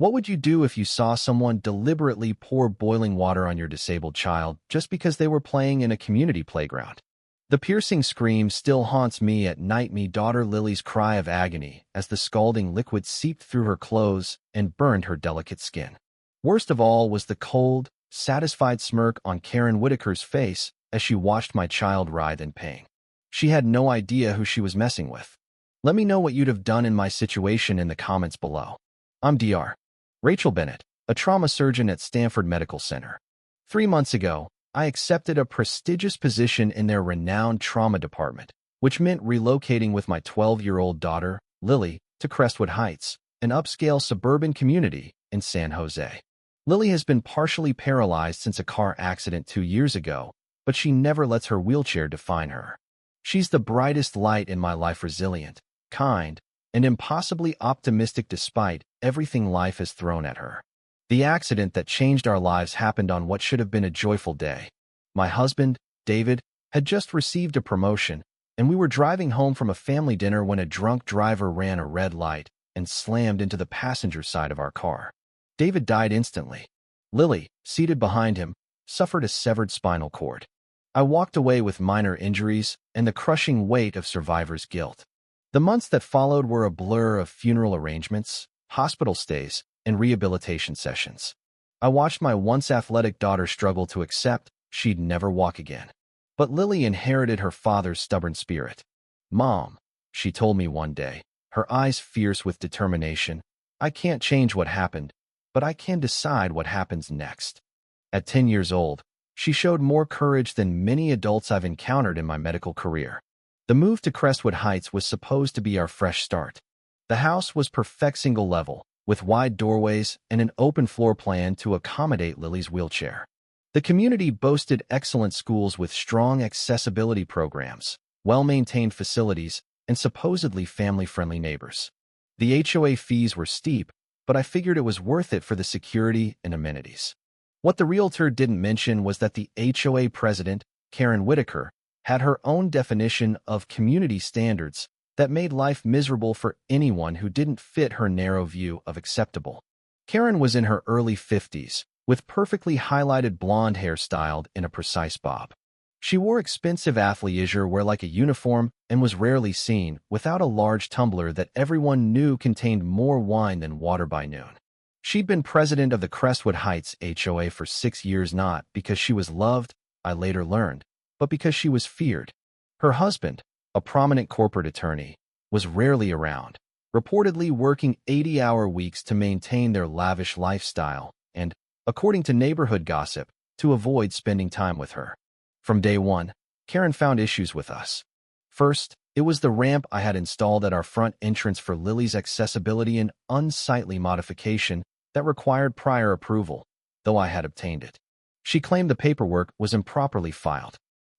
What would you do if you saw someone deliberately pour boiling water on your disabled child just because they were playing in a community playground? The piercing scream still haunts me at night. Me daughter Lily's cry of agony as the scalding liquid seeped through her clothes and burned her delicate skin. Worst of all was the cold, satisfied smirk on Karen Whitaker's face as she watched my child writhe in pain. She had no idea who she was messing with. Let me know what you'd have done in my situation in the comments below. I'm Dr. Rachel Bennett, a trauma surgeon at Stanford Medical Center. 3 months ago, I accepted a prestigious position in their renowned trauma department, which meant relocating with my 12-year-old daughter, Lily, to Crestwood Heights, an upscale suburban community in San Jose. Lily has been partially paralyzed since a car accident 2 years ago, but she never lets her wheelchair define her. She's the brightest light in my life, resilient, kind, and impossibly optimistic despite everything life has thrown at her. The accident that changed our lives happened on what should have been a joyful day. My husband, David, had just received a promotion, and we were driving home from a family dinner when a drunk driver ran a red light and slammed into the passenger side of our car. David died instantly. Lily, seated behind him, suffered a severed spinal cord. I walked away with minor injuries and the crushing weight of survivor's guilt. The months that followed were a blur of funeral arrangements, hospital stays, and rehabilitation sessions. I watched my once athletic daughter struggle to accept she'd never walk again. But Lily inherited her father's stubborn spirit. "Mom," she told me one day, her eyes fierce with determination, "I can't change what happened, but I can decide what happens next." At 10 years old, she showed more courage than many adults I've encountered in my medical career. The move to Crestwood Heights was supposed to be our fresh start. The house was perfect single level, with wide doorways and an open floor plan to accommodate Lily's wheelchair. The community boasted excellent schools with strong accessibility programs, well-maintained facilities, and supposedly family-friendly neighbors. The HOA fees were steep, but I figured it was worth it for the security and amenities. What the realtor didn't mention was that the HOA president, Karen Whitaker, had her own definition of community standards that made life miserable for anyone who didn't fit her narrow view of acceptable. Karen was in her early 50s, with perfectly highlighted blonde hair styled in a precise bob. She wore expensive athleisure wear like a uniform and was rarely seen without a large tumbler that everyone knew contained more wine than water by noon. She'd been president of the Crestwood Heights HOA for 6 years not because she was loved, I later learned, but because she was feared. Her husband, a prominent corporate attorney, was rarely around, reportedly working 80-hour weeks to maintain their lavish lifestyle and, according to neighborhood gossip, to avoid spending time with her. From day one, Karen found issues with us. First, it was the ramp I had installed at our front entrance for Lily's accessibility and unsightly modification that required prior approval, though I had obtained it. She claimed the paperwork was improperly filed.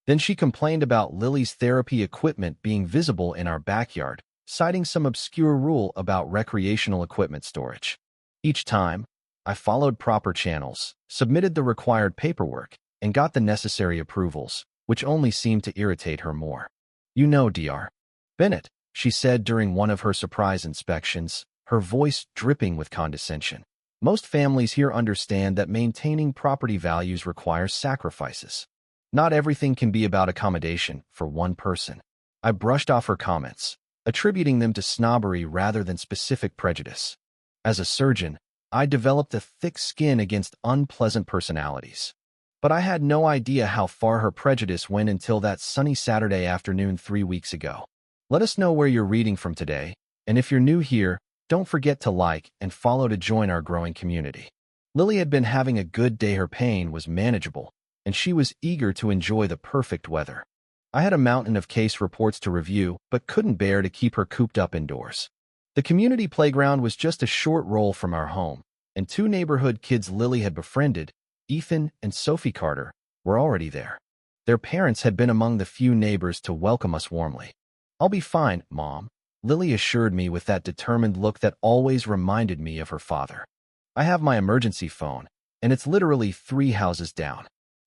Then she complained about Lily's therapy equipment being visible in our backyard, citing some obscure rule about recreational equipment storage. Each time, I followed proper channels, submitted the required paperwork, and got the necessary approvals, which only seemed to irritate her more. "You know, Dr. Bennett," she said during one of her surprise inspections, her voice dripping with condescension. "Most families here understand that maintaining property values requires sacrifices. Not everything can be about accommodation for one person." I brushed off her comments, attributing them to snobbery rather than specific prejudice. As a surgeon, I developed a thick skin against unpleasant personalities. But I had no idea how far her prejudice went until that sunny Saturday afternoon 3 weeks ago. Let us know where you're reading from today, and if you're new here, don't forget to like and follow to join our growing community. Lily had been having a good day. Her pain was manageable, and she was eager to enjoy the perfect weather. I had a mountain of case reports to review, but couldn't bear to keep her cooped up indoors. The community playground was just a short roll from our home, and 2 neighborhood kids Lily had befriended, Ethan and Sophie Carter, were already there. Their parents had been among the few neighbors to welcome us warmly. "I'll be fine, Mom," Lily assured me with that determined look that always reminded me of her father. "I have my emergency phone, and it's literally 3 houses down.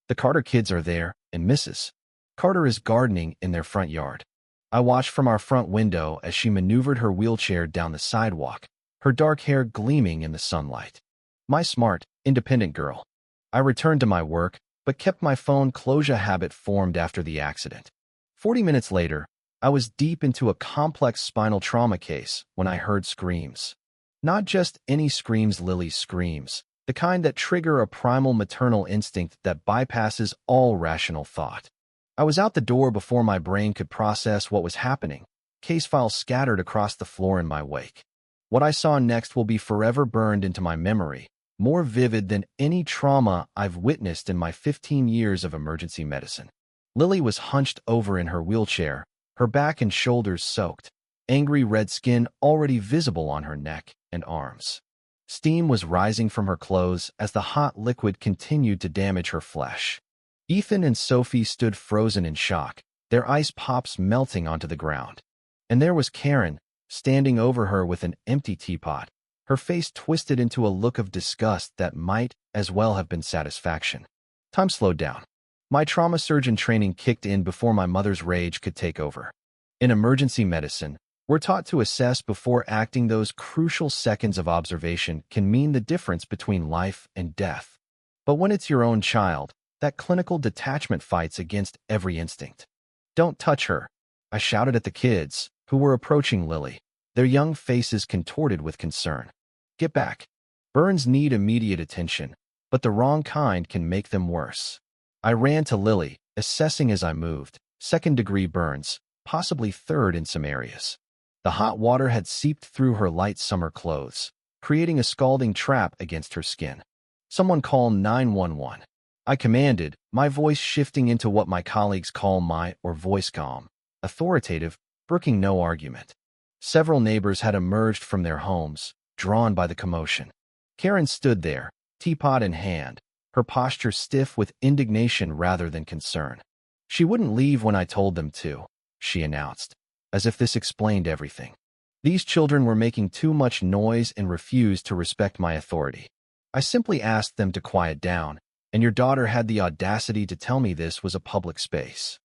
The Carter kids are there, and Mrs. Carter is gardening in their front yard." I watched from our front window as she maneuvered her wheelchair down the sidewalk, her dark hair gleaming in the sunlight. My smart, independent girl. I returned to my work, but kept my phone closure habit formed after the accident. 40 minutes later, I was deep into a complex spinal trauma case when I heard screams. Not just any screams, Lily's screams, the kind that trigger a primal maternal instinct that bypasses all rational thought. I was out the door before my brain could process what was happening, case files scattered across the floor in my wake. What I saw next will be forever burned into my memory, more vivid than any trauma I've witnessed in my 15 years of emergency medicine. Lily was hunched over in her wheelchair, her back and shoulders soaked, angry red skin already visible on her neck and arms. Steam was rising from her clothes as the hot liquid continued to damage her flesh. Ethan and Sophie stood frozen in shock, their ice pops melting onto the ground. And there was Karen, standing over her with an empty teapot, her face twisted into a look of disgust that might as well have been satisfaction. Time slowed down. My trauma surgeon training kicked in before my mother's rage could take over. In emergency medicine, we're taught to assess before acting. Those crucial seconds of observation can mean the difference between life and death. But when it's your own child, that clinical detachment fights against every instinct. "Don't touch her," I shouted at the kids, who were approaching Lily, their young faces contorted with concern. "Get back. Burns need immediate attention, but the wrong kind can make them worse." I ran to Lily, assessing as I moved. 2nd-degree burns, possibly 3rd in some areas. The hot water had seeped through her light summer clothes, creating a scalding trap against her skin. "Someone call 911. I commanded, my voice shifting into what my colleagues call voice calm, authoritative, brooking no argument. Several neighbors had emerged from their homes, drawn by the commotion. Karen stood there, teapot in hand, her posture stiff with indignation rather than concern. "She wouldn't leave when I told them to," she announced, as if this explained everything. "These children were making too much noise and refused to respect my authority. I simply asked them to quiet down, and your daughter had the audacity to tell me this was a public space."